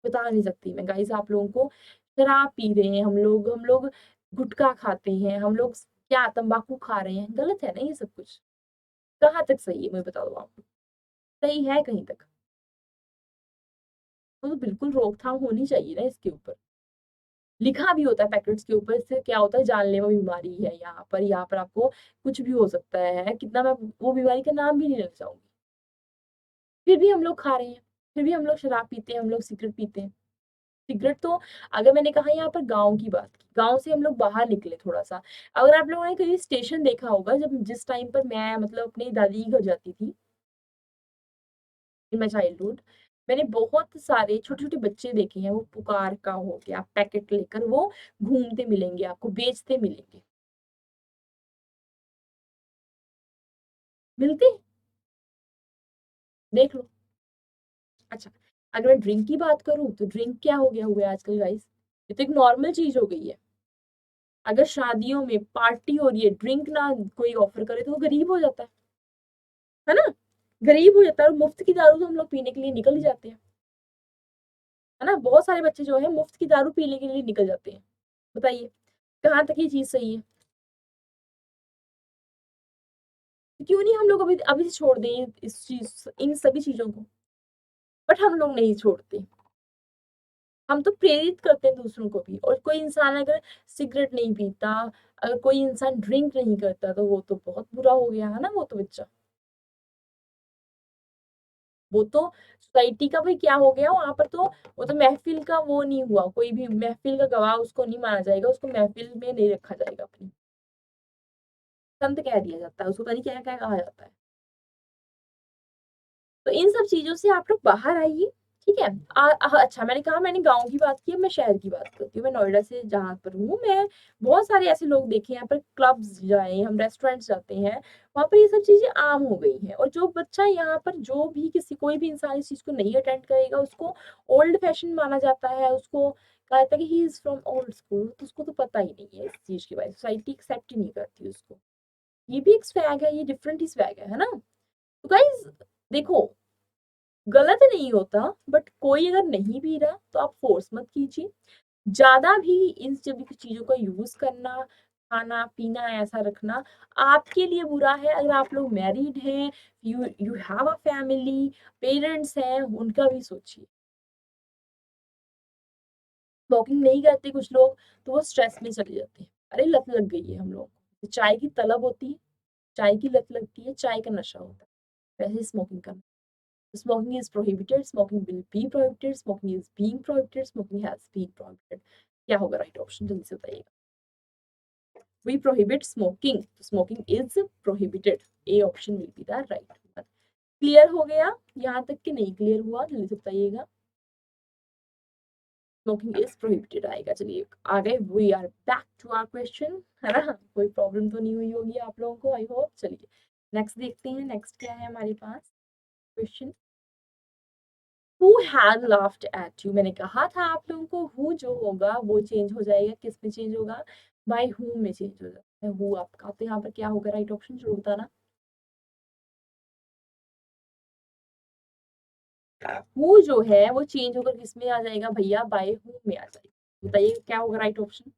बता नहीं सकती मैं गाइस आप लोगों को। शराब पी रहे हैं हम लोग गुटखा खाते हैं, हम लोग क्या तंबाकू खा रहे हैं, गलत है ना ये सब कुछ। कहाँ तक सही है मैं बता दो आपको, सही है कहीं तक? तो बिल्कुल रोकथाम होनी चाहिए ना इसके ऊपर। लिखा भी होता है पैकेट्स के ऊपर, इससे क्या होता है जानलेवा बीमारी है यहाँ पर आपको कुछ भी हो सकता है, कितना मैं वो बीमारी का नाम भी नहीं लेना चाहूँगी। फिर भी हम लोग खा रहे हैं, फिर भी हम लोग शराब पीते हैं, हम लोग सिगरेट पीते हैं। सिगरेट तो अगर मैंने कहा यहाँ पर गाँव की बात की, गाँव से हम लोग बाहर निकले थोड़ा-सा। अगर आप लोगों ने कहीं स्टेशन देखा होगा जब जिस टाइम पर मैं मतलब अपनी दादी के घर जाती थी, इन माय चाइल्डहुड, मैंने बहुत सारे छोटे-छोटे बच्चे देखे हैं, वो पुकार का हो गया, पैकेट लेकर वो घूमते मिलेंगे आपको, बेचते मिलेंगे। मिलते? देख लो। अच्छा, अगर मैं ड्रिंक की बात करूँ, तो ड्रिंक क्या हो गया हुआ है आजकल गाइज़? ये तो एक नॉर्मल चीज़ हो गई है। अगर शादियों में पार्टी हो रही है, ड्रिंक ना कोई ऑफ़र करे तो वो गरीब हो जाता है ना? गरीब हो जाता है और मुफ्त की दारू तो हम लोग पीने के लिए निकल ही जाते हैं, है ना? बहुत सारे बच्चे जो हैं मुफ्त की दारू पीने के लिए निकल जाते हैं। बताइए, कहाँ तक ये चीज़ सही है? क्यों नहीं हम लोग अभी अभी से छोड़ दें इस चीज़ इन सभी चीज़ों को? बट हम लोग नहीं छोड़ते। हम तो प्रेरित करते हैं दूसरों को भी, और कोई इंसान अगर सिगरेट नहीं पीता, अगर कोई इंसान ड्रिंक नहीं करता तो वो तो बहुत बुरा हो गया, है ना वो तो बच्चा। वो तो सोसाइटी का भी क्या हो गया वहाँ पर, तो वो तो महफ़िल का वो नहीं हुआ, कोई भी महफ़िल का गवाह उसको नहीं माना जाएगा, उसको महफ़िल में नहीं रखा जाएगा अपनी। संत कह दिया जाता है, उसको पता नहीं क्या-क्या कहा जाता है। तो इन सब चीज़ों से आप लोग बाहर आइए, ठीक है? अच्छा मैंने कहा मैंने गाँव की बात की, अब मैं शहर की बात करती हूँ। मैं नोएडा से जहाँ पर हूँ, मैं बहुत सारे ऐसे लोग देखे हैं यहाँ पर, क्लब्स जाएँ, हम रेस्टोरेंट्स जाते हैं, वहाँ पर ये सब चीज़ें आम हो गई हैं, और जो बच्चा यहाँ पर जो भी किसी कोई भी इंसान इस चीज़ को नहीं अटेंड करेगा, उसको ओल्ड फैशन माना जाता है, उसको कहा जाता है कि he is from old school, तो उसको तो पता ही नहीं है इस चीज़ के बारे में, सोसाइटी एक्सेप्ट ही नहीं करती उसको। ये भी एक स्वैग है, ये डिफरेंट ही स्वैग है ना? तो गाइज़ देखो, गलत नहीं होता, बट कोई अगर नहीं पी रहा तो आप फ़ोर्स मत कीजिए। ज़्यादा भी इन सभी चीज़ों का यूज़ करना, खाना-पीना ऐसा रखना आपके लिए बुरा है। अगर आप लोग मैरिड हैं, you you have a family, parents हैं, उनका भी सोचिए। स्मोकिंग नहीं करते कुछ लोग, तो वो स्ट्रेस में चले जाते हैं। अरे लत लग गई है हम लोगों को। चाय की तलब होती है, चाय की लत लगती है, चाय का नशा होता है। वैसे ही स्मोकिंग का। Smoking is prohibited, smoking will be prohibited, smoking is being prohibited, smoking has been prohibited. क्या होगा राइट ऑप्शन जल्दी से बताइएगा? We prohibit smoking. तो smoking is prohibited. A option will be the right one. Clear हो गया? यहाँ तक कि नहीं क्लियर हुआ? जल्दी से बताइएगा। Smoking is prohibited आएगा। चलिए आ गए। We are back to our question, है ना? कोई प्रॉब्लम तो नहीं हुई होगी आप लोगों को, आई होप। चलिए नेक्स्ट देखते हैं, नेक्स्ट क्या है हमारे पास question. Who had laughed at you, मैंने कहा था आप लोगों को हु जो होगा वो चेंज हो जाएगा, किस में चेंज होगा, बाय हूम में चेंज हो जाता है हु आपका, तो यहाँ पर क्या होगा राइट ऑप्शन जरूर बताना। हु जो है वो चेंज होकर किस में आ जाएगा भैया, बाय हूम में आ जाएगा, बताइए क्या होगा राइट ऑप्शन।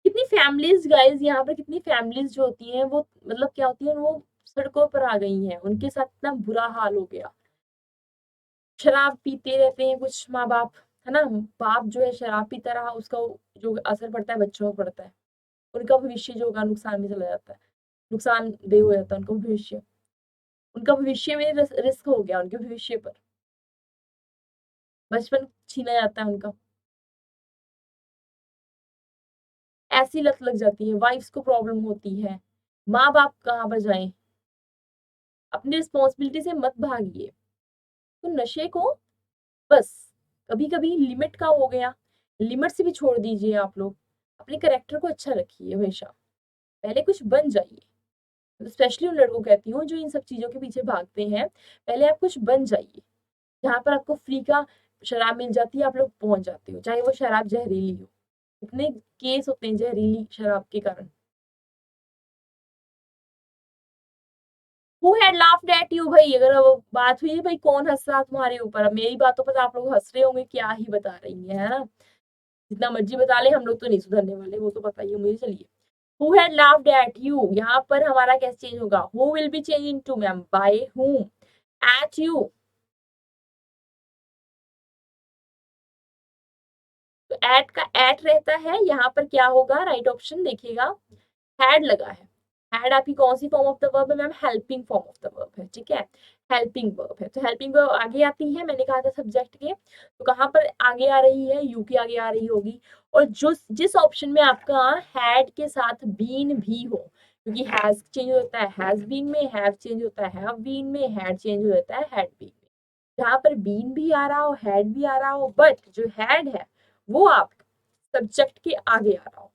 कितनी फैमिलीज गाइस, यहाँ पर कितनी फैमिलीज जो होती हैं वो मतलब क्या होती है, वो सड़कों पर आ गई हैं, उनके साथ इतना बुरा हाल हो गया। शराब पीते रहते हैं कुछ माँ बाप, है ना, बाप जो है शराब पीता रहा, उसका जो असर पड़ता है बच्चों पर पड़ता है, उनका भविष्य जो होगा नुकसान में चला जाता है, नुकसानदेह हो जाता है उनका भविष्य, उनका भविष्य में रिस्क हो गया उनके भविष्य पर, बचपन छीना जाता है उनका, ऐसी लत लग जाती है, वाइफ्स को प्रॉब्लम होती है, माँ बाप कहाँ पर जाएं, अपनी रिस्पॉन्सिबिलिटी से मत भागिए। तो नशे को बस कभी कभी लिमिट का हो गया, लिमिट से भी छोड़ दीजिए आप लोग, अपने करेक्टर को अच्छा रखिए हमेशा, पहले कुछ बन जाइए, स्पेशली उन लड़कों को कहती हूँ जो इन सब चीजों के पीछे भागते हैं, पहले आप कुछ बन जाइए, जहाँ पर आपको फ्री का शराब मिल जाती है आप लोग पहुंच जाते हो, चाहे वो शराब जहरीली हो, इतने केस होते हैं जहरीली शराब के कारण। Who had laughed at you, भाई अगर वो बात हुई है भाई कौन हंस रहा तुम्हारे ऊपर, अब मेरी बातों पर आप लोग हंस रहे होंगे, क्या ही बता रही है ना, जितना मर्जी बता ले हम लोग तो नहीं सुधरने वाले, वो तो पता ही है मुझे। चलिए, who had laughed at you, यहाँ पर हमारा कैसे चेंज होगा, who will be change into ma'am by whom, at you, तो एट का एट रहता है, यहाँ पर क्या होगा राइट ऑप्शन देखिएगा, हैड लगा है, हैड आपकी कौन सी फॉर्म ऑफ द वर्ब है ma'am, helping form of the verb है, ठीक है, हेल्पिंग वर्ब है, तो हेल्पिंग वर्ब आगे आती है, मैंने कहा था सब्जेक्ट के, तो कहाँ पर आगे आ रही है, यू की आगे आ रही होगी, और जो जिस ऑप्शन में आपका हैड के साथ बीन भी हो, क्योंकि हैज चेंज होता है हैज बीन में, हैव चेंज होता है हैव बीन में, हैड चेंज हो जाता है हैड बीन में, जहां पर बीन भी आ रहा हो हैड भी आ रहा हो, बट जो हैड है वो आप सब्जेक्ट के आगे आ रहा हो,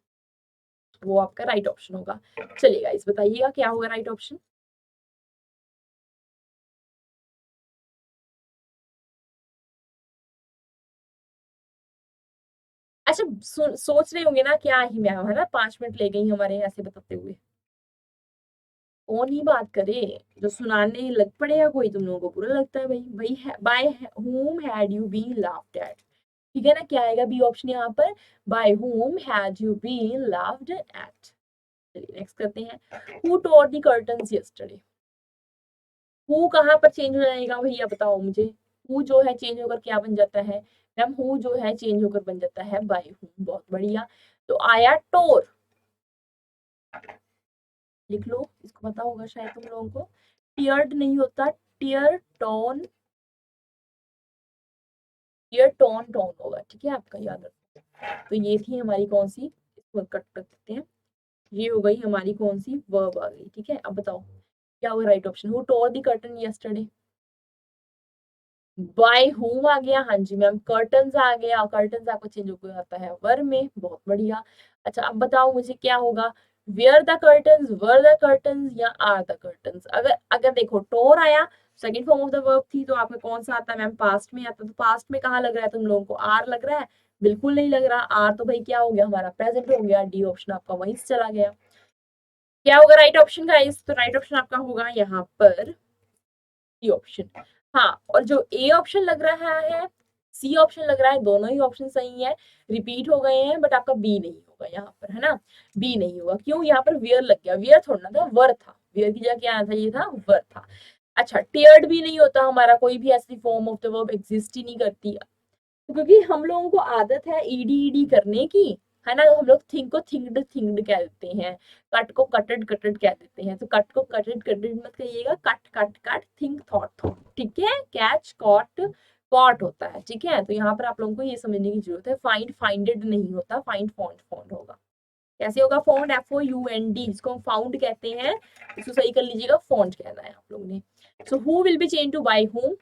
वो आपका राइट ऑप्शन होगा। चलिएगा इस बताइएगा क्या होगा राइट ऑप्शन। अच्छा सोच रहे होंगे ना क्या ही मैम, है ना 5 मिनट ले गई हमारे ऐसे बताते हुए, कौन ही बात करे, जो सुनाने लग पड़ेगा कोई, तुम लोगों को बुरा लगता है भाई, भाई bye whom had you been laughed at, ठीक है ना, क्या आएगा बी ऑप्शन यहाँ पर, by whom had you been laughed at। चलिए नेक्स्ट करते हैं, who tore the curtains yesterday, who कहाँ पर चेंज हो जाएगा भैया बताओ मुझे, हु जो है चेंज होकर क्या बन जाता है मैम, हु जो है चेंज होकर बन जाता है बाय हु, बहुत बढ़िया, तो आया टोर, लिख लो, इसको पता होगा शायद तुम लोगों को, टियर्ड नहीं होता, tear torn, tear torn torn होगा, ठीक है आपका याद रखो। तो ये थी हमारी कौन सी, इसको कट कर देते हैं, ये हो गई हमारी कौन सी वर्ब आ गई, ठीक है, अब बताओ क्या होगा right option, who tore the curtain yesterday, by whom आ गया, हाँ जी मैम, कर्टन्स आ गया, कर्टन्स आपको चेंज हो जाता है वर में, बहुत बढ़िया। अच्छा अब बताओ मुझे क्या होगा, were the curtains, were the curtains या आर द कर्टन्स, अगर अगर देखो टोर आया second form of the verb थी, तो आपका कौन सा आता है मैम, पास्ट में आता है, तो पास्ट में कहाँ लग रहा है तुम लोगों को, आर लग रहा है, बिल्कुल नहीं लग रहा, आर तो भाई क्या हो गया हमारा प्रेजेंट हो गया, डी ऑप्शन आपका वहीं से चला गया, क्या होगा राइट ऑप्शन गाइस, तो राइट ऑप्शन आपका होगा यहाँ पर सी ऑप्शन। हाँ, और जो ए ऑप्शन लग रहा है, सी ऑप्शन लग रहा है, दोनों ही ऑप्शन सही है, रिपीट हो गए हैं, बट आपका बी नहीं होगा यहाँ पर, है ना, बी नहीं होगा, क्यों, यहाँ पर वेयर लग गया, वेयर थोड़ा था वर था, वेयर की जगह क्या आना चाहिए था, वर था। अच्छा टियर्ड भी नहीं होता हमारा, कोई भी ऐसी form of the verb exist ही नहीं करती, तो क्योंकि हम लोगों को आदत है ईडी ईडी करने की, है ना, तो हम लोग थिंक को थिंक्ड थिंक्ड कह देते हैं, कट को कटेड कटेड कह देते हैं, तो कट को कटेड कटेड मत कहिएगा, cut cut cut, think thought thought, ठीक है, कैच कॉट कॉट होता है, ठीक है, तो यहाँ पर आप लोगों को ये समझने की जरूरत है, फाइंड फाइंडेड नहीं होता, फाइंड फाउंड फाउंड होगा, कैसे होगा, फाउंड FOUND, इसको हम फाउंड कहते हैं, इसको सही कर लीजिएगा, फाउंड कहना है आप लोगों ने। So who will be change to by whom,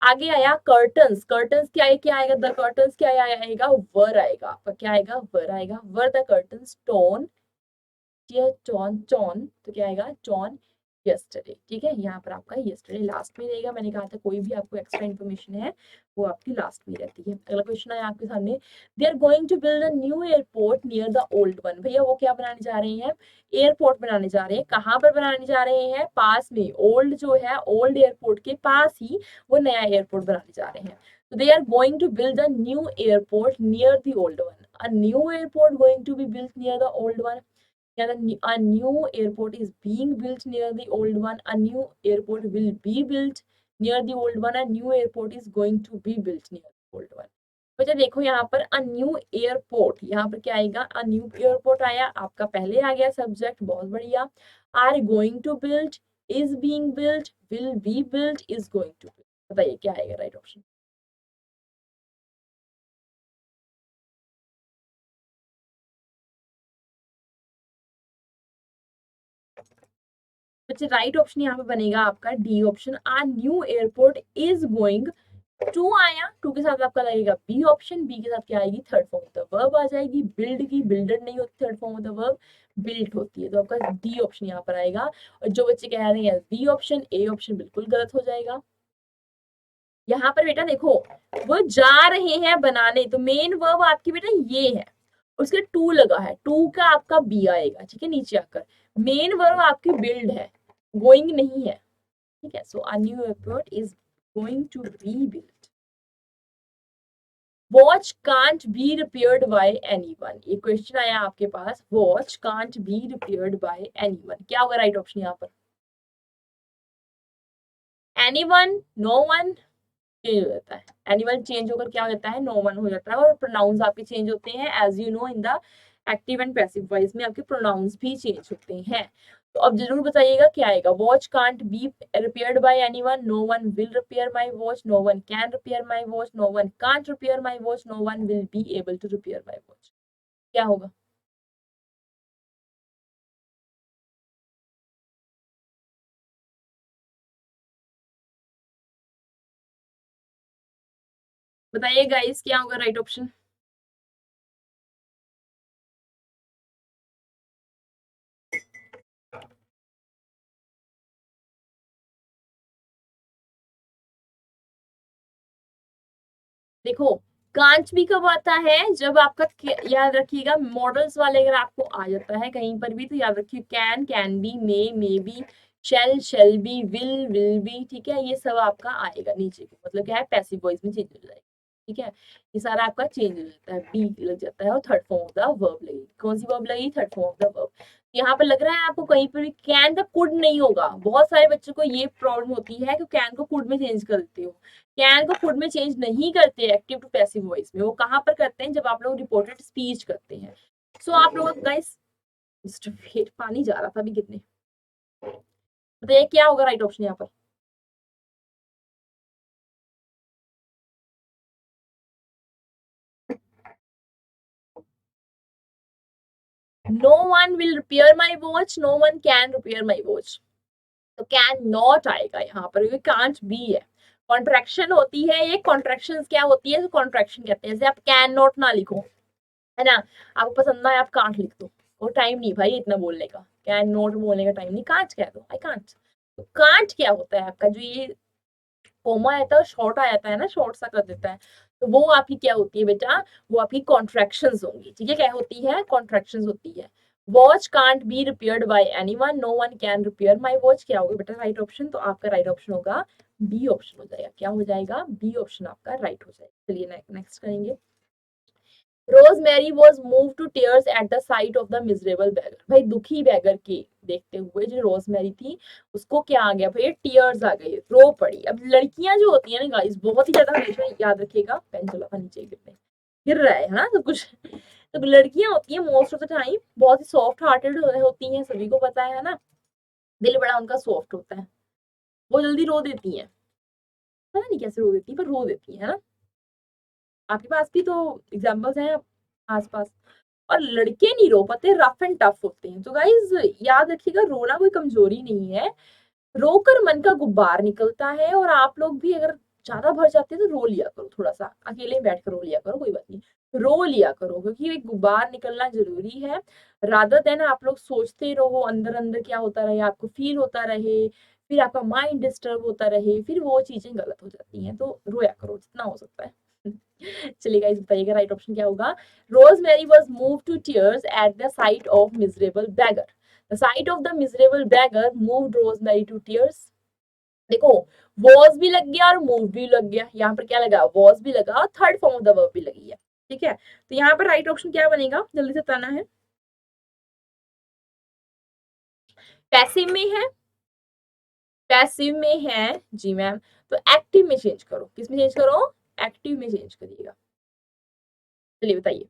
आगे आया कर्टन्स, कर्टन्स क्या आएगा, द कर्टन्स क्या आएगा, वर आएगा आपका, क्या आएगा, वर आएगा, वर the curtains tone, tone tone, तो क्या आएगा टोन यस्टरडे, ठीक है, यहाँ पर आपका यस्टरडे लास्ट में रहेगा। मैंने कहा था कोई भी आपको एक्स्ट्रा इन्फॉर्मेशन है वो आपकी लास्ट में रहती है। अगला क्वेश्चन है आपके सामने, they are going to build a new airport near the old one. भैया वो क्या बनाने जा रहे हैं? एयरपोर्ट बनाने जा रहे हैं। कहाँ पर बनाने जा रहे हैं? पास में, ओल्ड जो है ओल्ड एयरपोर्ट के पास ही वो नया एयरपोर्ट बनाने जा रहे हैं। So they are going to build a new airport near the old one. A new airport going to be built near the old one. Yeah, a new airport is being built near the old one. A new airport will be built near the old one. A new airport is going to be built near the old one. बच्चा देखो यहाँ पर अ new airport, यहाँ पर क्या आएगा? अ new airport आया, आपका पहले आ गया सब्जेक्ट, बहुत बढ़िया। Are going to build, is being built, will be built, is going to build. बताइए क्या आएगा राइट ऑप्शन? बच्चे राइट ऑप्शन यहाँ पे बनेगा आपका D option, a new airport is going to. आया, टू के साथ आपका लगेगा बी ऑप्शन, बी के साथ क्या आएगी? Third form of the verb आ जाएगी। बिल्ड की बिल्डर नहीं होती, third form of the verb built होती है, तो आपका डी ऑप्शन यहाँ पर आएगा। और जो बच्चे कह रहे हैं बी ऑप्शन, ए ऑप्शन बिल्कुल गलत हो जाएगा। यहाँ पर बेटा देखो, वो जा रहे हैं बनाने, तो मेन वर्ब आपकी बेटा ये है, उसके टू लगा है, टू का आपका बी आएगा, ठीक है, नीचे आकर। मेन वर्ब आपकी बिल्ड है, गोइंग नहीं है, ठीक है। So a new airport is going to be built. Watch can't be repaired by anyone, ये क्वेश्चन आया आपके पास, watch can't be repaired by anyone, क्या होगा राइट ऑप्शन यहाँ पर? एनीवन, नो वन, चेंज हो जाता है। एनिमल चेंज होकर क्या हो जाता है? नो वन हो जाता है। और प्रोनाउंस आपके चेंज होते हैं, as you know in the active and passive voice में आपके प्रोनाउंस भी चेंज होते हैं। तो अब जरूर बताइएगा क्या आएगा? Watch can't be repaired by anyone, no one will repair my watch, no one can repair my watch, no one can't repair my watch, no one will be able to repair my watch. क्या होगा? बताइए guys क्या होगा right option? देखो, कांच भी कब आता है? जब आपका याद रखिएगा मॉडल्स वाले अगर आपको आ जाता है कहीं पर भी तो याद रखिए can be, may be, shall be, will be, ठीक है, ये सब आपका आएगा नीचे को, मतलब क्या है? पैसिव वॉइस में चेंज हो जाएगा, ठीक है। ये सारा आपका चेंज हो जाता है, बी लग जाता है और third form of the verb लगेगी। कौन सी वर्ब लगेगी? Third form of the verb. यहाँ पर लग रहा है आपको कहीं पर भी कैन का कुड नहीं होगा। बहुत सारे बच्चों को ये प्रॉब्लम होती है कि कैन को कुड में चेंज कर देते हो। कैन को खुद में चेंज नहीं करते एक्टिव टू पैसिव वॉइस में, वो कहाँ पर करते हैं? जब आप लोग रिपोर्टेड स्पीच करते हैं। सो आप लोग गाइस, पानी जा रहा था अभी कितने, बताइए क्या होगा राइट ऑप्शन यहाँ पर? No one will repair my watch, no one can repair my watch, तो कैन नॉट आएगा यहाँ पर, क्योंकि कांट बी है। कॉन्ट्रैक्शन होती है ये, कॉन्ट्रैक्शन क्या होती है? तो कॉन्ट्रैक्शन कहते हैं। जैसे आप कैन नॉट ना लिखो, है ना, आपको पसंद ना है आप कांट लिख दो, वो टाइम नहीं भाई इतना बोलने का, कैन नॉट बोलने का टाइम नहीं, कांट कह दो, आई कांट। तो कांट क्या होता है आपका? जो ये कोमा आता है शॉर्ट आ जाता है ना, शॉर्ट सा कर देता है, तो वो आपकी क्या होती है बेटा? वो आपकी कॉन्ट्रैक्शंस होंगी, ठीक है। क्या होती है? कॉन्ट्रैक्शंस होती है। Watch can't be repaired by anyone, no one can repair my watch, क्या होगा बेटा राइट ऑप्शन? तो आपका राइट ऑप्शन होगा बी ऑप्शन हो जाएगा। क्या हो जाएगा? बी ऑप्शन आपका राइट हो जाएगा। चलिए नेक्स्ट करेंगे। Rosemary was move to tears at the sight of the miserable beggar. भाई दुखी बैगर के देखते हुए जो रोजमेरी थी उसको क्या आ गया भाई? टीयर्स आ गए, रो पड़ी। अब लड़कियां जो होती है ना गाइस, बहुत ही ज्यादा, हमेशा याद रखिएगा, पेन चला था नीचे गिरने, गिर रहा है ना सब कुछ। तो लड़कियां होती है मोस्ट ऑफ द टाइम बहुत ही सॉफ्ट हार्टेड होती हैं, सभी को पता है ना, दिल बड़ा उनका सॉफ्ट होता है, वो जल्दी रो देती हैं, पता नहीं कैसे रो देती है पर रो देती है ना। आपके पास भी तो एग्जाम्पल्स हैं आसपास। और लड़के नहीं रो पाते, रफ एंड टफ होते हैं। तो गाइज याद रखिएगा, रोना कोई कमजोरी नहीं है, रोकर मन का गुब्बार निकलता है। और आप लोग भी अगर ज्यादा भर जाते हैं तो रो लिया करो, थोड़ा सा अकेले बैठ कर रो लिया करो, कोई बात नहीं। रो लिया करो, क्योंकि एक गुबार निकलना जरूरी है। रादर देन आप लोग सोचते रहो अंदर अंदर क्या होता रहे, आपको फील होता रहे, फिर आपका माइंड डिस्टर्ब होता रहे, फिर वो चीजें गलत हो जाती हैं। तो रोया करो जितना हो सकता है। चलिए गाइस बताइएगा राइट ऑप्शन क्या होगा। Rosemary was move to tears at the sight of miserable beggar. The sight of the miserable beggar moved Rosemary to tears. देखो, वॉज भी लग गया और मूव भी लग गया। यहाँ पर क्या लगा, वॉज भी लगा और third form of the verb भी लगी है। ठीक है, तो यहाँ पर राइट ऑप्शन क्या बनेगा, जल्दी से बताना है। पैसिव में है, पैसिव में है जी मैम। तो एक्टिव में चेंज करो, किस में चेंज करो, एक्टिव में चेंज करिएगा। चलिए बताइए।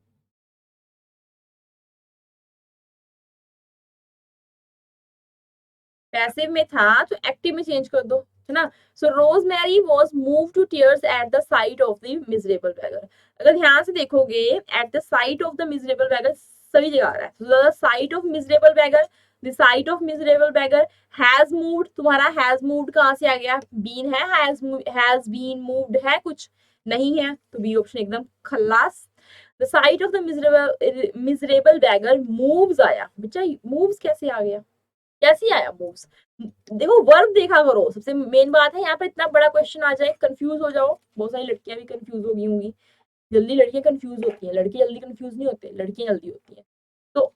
पैसिव में था तो एक्टिव में चेंज कर दो, है ना। So Rose Mary was move to tears at the sight of the miserable beggar. अगर ध्यान से देखोगे, at the sight of the miserable beggar सभी जगह आ रहा है। The sight of miserable beggar, the sight of miserable beggar has moved. तुम्हारा हैज मूव्ड कहाँ से आ गया, बीन है, हैज बीन मूव्ड है कुछ नहीं है, तो बी ऑप्शन एकदम खल्लास। The sight of the miserable beggar moves आया, बच्चा मूव्स कैसे आ गया, कैसे आया मूव्स। देखो वर्ब देखा करो, सबसे मेन बात है। यहाँ पर इतना बड़ा क्वेश्चन आ जाए कंफ्यूज हो जाओ, बहुत सारी लड़कियां भी कंफ्यूज हो गई होंगी। जल्दी लड़कियां कंफ्यूज होती हैं, लड़के जल्दी कंफ्यूज नहीं होते, लड़कियां जल्दी होती हैं। तो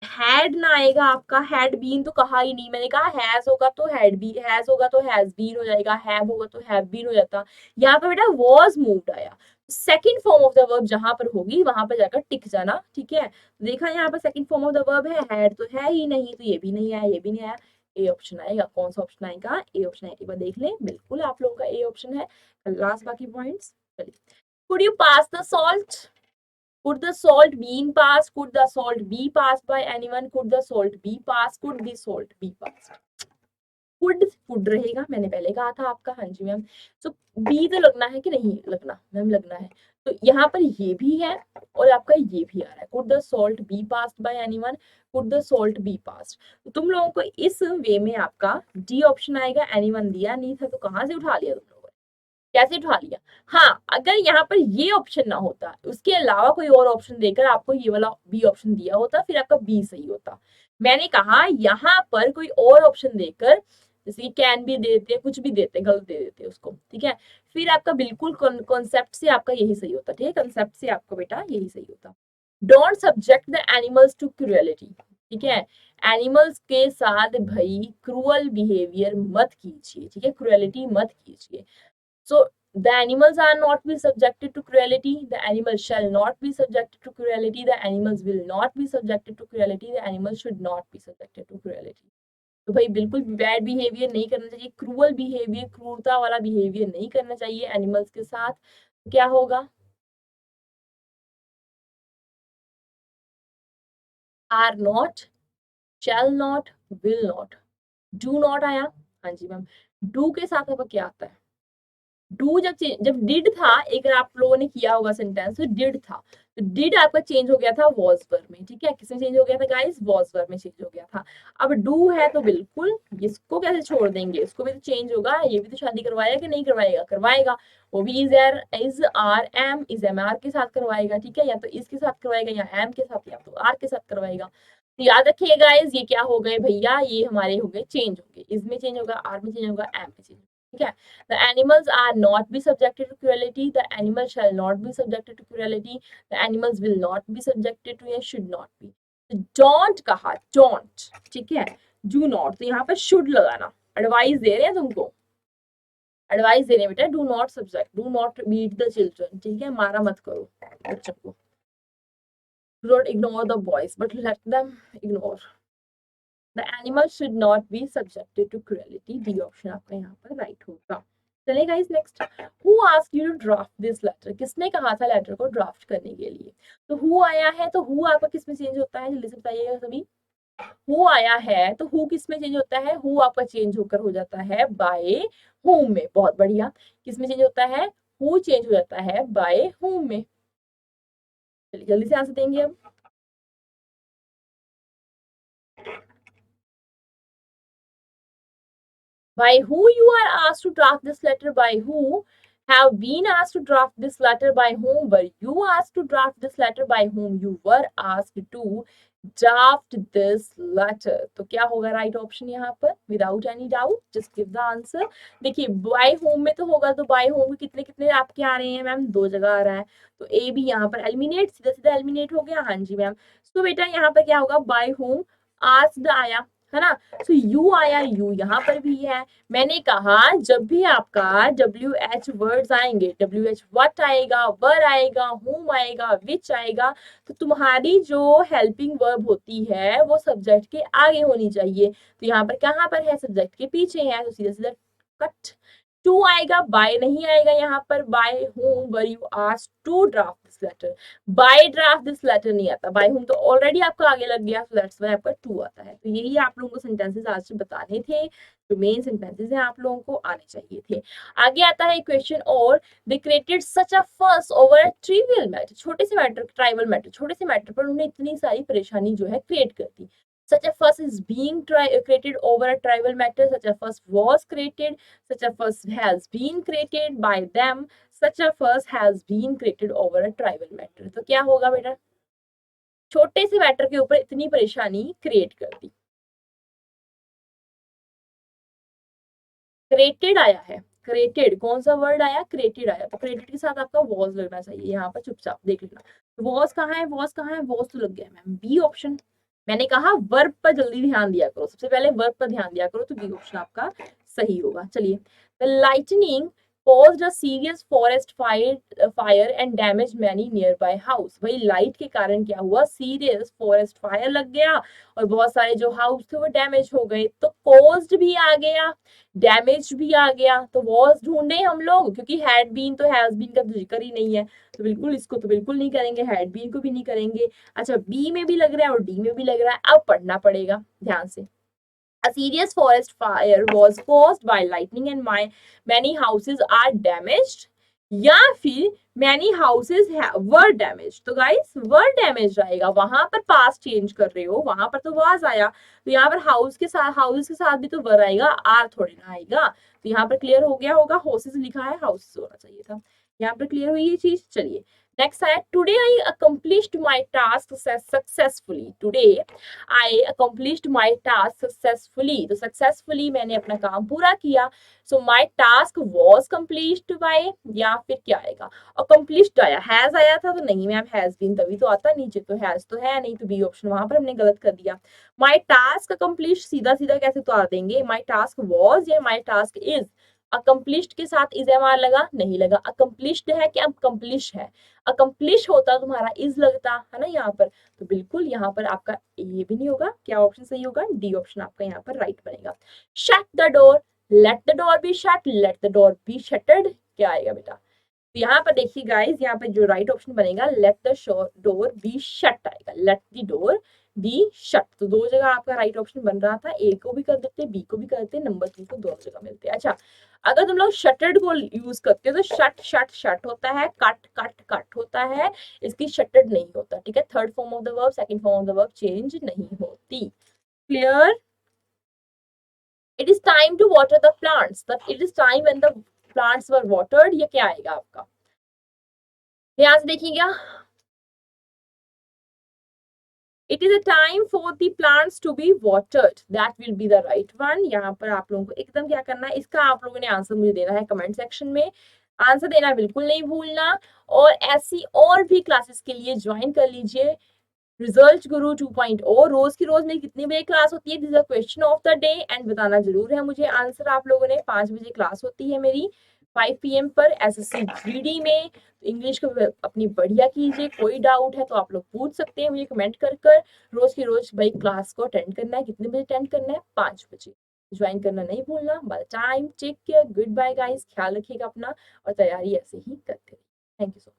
हैड ना आएगा आपका, हैड बीन तो कहा ही नहीं। मैंने कहा हैज होगा तो हैड बी, हैज होगा तो हैज बीन हो जाएगा, हैव होगा तो हैव बीन हो जाता। यहाँ पे बेटा वॉज मूव्ड आया। Second form of the verb जहां पर होगी वहां पर जाकर टिक जाना, ठीक है। देखा यहाँ पर second form of the verb है, हैड तो है ही नहीं, तो ये भी नहीं आया, ये भी नहीं आया। ए ऑप्शन आएगा, कौन सा ऑप्शन आएगा, ए ऑप्शन आएगा। एक बार देख लें, बिल्कुल आप लोगों का ए ऑप्शन है। लास्ट बाकी पॉइंट्स, चलिए। Could you pass the salt, could the salt been passed, could the salt be passed by anyone, could the salt be passed, could the salt be passed। Could रहेगा, मैंने पहले कहा था आपका, हाँ जी मैम। तो बी तो लगना है कि नहीं लगना मैम, लगना है। तो यहाँ पर ये भी है और आपका ये भी आ रहा है, could the salt be passed by anyone, could the salt be passed. तो तुम लोगों को इस वे में आपका डी ऑप्शन आएगा। एनीवन दिया नहीं था तो कहाँ से उठा लिया तुम लोगों ने, कैसे उठा लिया। हाँ, अगर यहाँ पर ये ऑप्शन ना होता, उसके अलावा कोई और ऑप्शन देकर आपको ये वाला बी ऑप्शन दिया होता, फिर आपका बी सही होता। मैंने कहा यहाँ पर कोई और ऑप्शन देकर, जैसे कि कैन भी देते, कुछ भी देते, गलत दे देते उसको, ठीक है, फिर आपका बिल्कुल कॉन्सेप्ट से आपका यही सही होता, ठीक है, कंसेप्ट से आपका बेटा यही सही होता। Don't subject the animals to cruelty, ठीक है। एनिमल्स के साथ भाई क्रूअल बिहेवियर मत कीजिए, ठीक है, क्रूएलिटी मत कीजिए। So the animals are not be subjected to cruelty. The animals shall not be subjected to cruelty. The animals will not be subjected to cruelty. The animals should not be subjected to cruelty. तो भाई बिल्कुल bad behaviour नहीं करना चाहिए, cruel behaviour, क्रूरता वाला behaviour नहीं करना चाहिए एनिमल्स के साथ। क्या होगा, are not, shall not, will not. Do not आया, हाँ जी मैम। डू के साथ अब क्या आता है, डू जब डिड था, एक आप लोगों ने किया होगा सेंटेंस, तो डिड था, तो डिड आपका चेंज हो गया था वॉज वर्ब में, ठीक है। किसमें चेंज हो गया था गाइस, वॉज वर्ब में चेंज हो गया था। अब डू है तो बिल्कुल इसको कैसे छोड़ देंगे, इसको भी तो चेंज होगा, ये भी तो शादी करवाएगा कि नहीं करवाएगा, करवाएगा। वो भी is are am, is am are के साथ करवाएगा, ठीक है, या तो इसके साथ करवाएगा, या एम के साथ, या तो आर के साथ करवाएगा। तो याद रखिएगा गाइस, ये क्या हो गए भैया, ये हमारे हो गए चेंज, हो गए, इसमें चेंज होगा, आर में चेंज होगा, एम में चेंज, ठीक है। The animals are not be subjected to cruelty. The animal shall not be subjected to cruelty. The animals will not be subjected to या should not be. तो don't कहा, don't, ठीक है। Do not, तो यहाँ पर should लगाना, advice दे रहे हैं तुमको, एडवाइस दे रहे हैं बेटा, do not subject, do not beat the children, ठीक है, मारा मत करो बच्चों को। Do not ignore the boys, but let them ignore. The animal should not be subjected to cruelty. B option आपका यहाँ पर राइट होगा। चलिए guys next, who asked you to draft this letter, किसने कहा था लेटर को ड्राफ्ट करने के लिए। तो हु आया है, तो हु आपका किस में चेंज होता है, जल्दी से बताइएगा सभी। हु आया है तो हु किस में चेंज होता है, हु आपका चेंज होकर हो जाता है बाय हुम में, बहुत बढ़िया। किस में चेंज होता है, हु चेंज हो जाता है बाय हुम में। चलिए जल्दी से आंसर देंगे अब। By who you are asked to draft this letter, by who have been asked to draft this letter by whom? Were you asked to draft this letter by whom? You were asked to draft this letter. तो क्या होगा right option यहाँ पर without any doubt? Just give the answer. देखिए bye home में तो होगा, तो बाय होम कितने कितने आपके आ रहे हैं मैम? 2 जगह आ रहा है, तो ए भी यहाँ पर एलिमिनेट, सीधा सीधा एलिमिनेट हो गया. हाँ जी मैम. सो बेटा यहाँ पर क्या होगा? बाय होम आस्क्ड आया है ना. सो यू आया, यू यहाँ पर भी है. मैंने कहा जब भी आपका WH वर्ड्स आएंगे, WH व्हाट आएगा, वर आएगा, whom आएगा, which आएगा, तो तुम्हारी जो हेल्पिंग वर्ब होती है वो सब्जेक्ट के आगे होनी चाहिए. तो यहाँ पर कहाँ पर है? सब्जेक्ट के पीछे है, तो सीधा सीधा कट. टू आएगा, बाय नहीं आएगा यहाँ पर. By whom were you asked to draft this letter? By draft this letter नहीं आता. बाय whom तो ऑलरेडी आपका आगे लग गया, so that's why आपका टू आता है. तो यही आप लोगों को सेंटेंसेस आज से बताने थे, जो मेन सेंटेंसेस हैं आप लोगों को आने चाहिए थे. आगे आता है क्वेश्चन और दे क्रिएटेड सच अ फस ओवर अ ट्रिवियल मैटर. छोटे से मैटर, ट्राइवल मैटर, छोटे से मैटर पर उन्होंने इतनी सारी परेशानी जो है क्रिएट कर दी. Such a fuss is being created over a trivial matter. Such a fuss was created. Such a fuss has been created by them. Such a fuss has been created over a trivial matter. तो क्या होगा बेटा? छोटे से matter के ऊपर इतनी परेशानी क्रिएट कर दी. क्रिएटेड आया है, क्रिएटेड कौन सा वर्ड आया? क्रिएटेड आया. तो क्रिएटेड के साथ आपका वॉज लगना चाहिए यहाँ पर. चुपचाप देख लेना वॉज कहाँ है, वॉज कहाँ है? वॉज तो लग गया मैम, बी ऑप्शन. मैंने कहा वर्ब पर जल्दी ध्यान दिया करो, सबसे पहले वर्ब पर ध्यान दिया करो, तो बी ऑप्शन आपका सही होगा. चलिए. The lightning caused a serious forest fire and damaged many nearby house. भाई लाइट के कारण क्या हुआ? सीरियस फॉरेस्ट फायर लग गया और बहुत सारे जो हाउस थे वो डैमेज हो गए. तो caused भी आ गया, डैमेज भी आ गया, तो वॉज ढूंढे हम लोग, क्योंकि हैड बीन तो हैज बीन का जिक्र ही नहीं है, तो बिल्कुल इसको तो बिल्कुल नहीं करेंगे, हैड बीन को भी नहीं करेंगे. अच्छा बी में भी लग रहा है और डी में भी लग रहा है. अब पढ़ना पड़ेगा ध्यान से. A serious forest fire was caused by lightning and many houses are damaged. या फिर many houses were damaged. तो guys were damaged आएगा, वहां पर पास चेंज कर रहे हो, वहां पर तो was आया, तो यहाँ पर हाउस के साथ, हाउसेस के साथ भी तो वर आएगा, आर थोड़ी ना आएगा. तो यहाँ पर क्लियर हो गया होगा, हाउसेस लिखा है, हाउसेस होना चाहिए था. यहाँ पर क्लियर हुई ये चीज. चलिए नेक्स्ट है. Today I accomplished my task successfully. Today I accomplished my task successfully. तो सक्सेसफुली मैंने अपना काम पूरा किया. So my task was complete by, या फिर क्या आएगा? अकम्प्लिश्ड आया, हैज आया था तो नहीं मैम, हैज बीन तभी तो आता, नीचे तो हैज तो है नहीं, तो बी ऑप्शन वहां पर हमने गलत कर दिया. माई टास्क अकम्प्लिश्ड सीधा सीधा कैसे उतार देंगे? माई टास्क वॉज या माई टास्क इज. अकम्प्लिश्ड के साथ इज एम आर लगा, नहीं लगा. अकम्प्लिश्ड है कि अकम्प्लिश है? अकम्प्लिश होता तुम्हारा इज लगता है ना यहाँ पर, तो बिल्कुल यहाँ पर आपका ये भी नहीं होगा. क्या ऑप्शन सही होगा? डी ऑप्शन आपका यहाँ पर राइट बनेगा. Shut the door, let the door be shut, let the door be shuttered. क्या आएगा बेटा? तो यहाँ पर देखिए गाइस, यहाँ पर जो राइट ऑप्शन बनेगा let the door be shut आएगा. Let the door be shut. तो दो जगह आपका राइट ऑप्शन बन रहा था, ए को भी कर देते, बी को भी कर देते, नंबर 2 को दोनों जगह मिलते. अच्छा अगर तुम लोग शटर्ड को यूज करते हो तो शट शट शट होता है, कट कट कट होता है, इसकी शटर्ड नहीं होता. ठीक है, third form of the verb, second form of the verb change नहीं होती. Clear? It is time to water the plants. It is time when the plants were watered. ये क्या आएगा आपका? ध्यान से देखिएगा. It is a time for the plants to be watered. That will be the right one. यहाँ पर आप लोगों को एकदम क्या करना है, इसका आप लोगों ने आंसर मुझे देना है कमेंट सेक्शन में. आंसर देना बिल्कुल नहीं भूलना. और ऐसी और भी क्लासेस के लिए ज्वाइन कर लीजिए रिजल्ट गुरु 2.0. रोज की रोज मेरी कितनी बजे क्लास होती है? This is a question of the day and बताना जरूर है मुझे आंसर. आप लोगों ने 5 बजे क्लास होती है मेरी 5 PM पर SSC GD में. इंग्लिश को अपनी बढ़िया कीजिए. कोई डाउट है तो आप लोग पूछ सकते हैं मुझे कमेंट कर कर. रोज की रोज भाई क्लास को अटेंड करना है. कितने बजे अटेंड करना है? 5 बजे. ज्वाइन करना नहीं भूलना. Bye time take care, good bye guys, ख्याल रखिएगा अपना और तैयारी ऐसे ही करते रहिए. Thank you so much.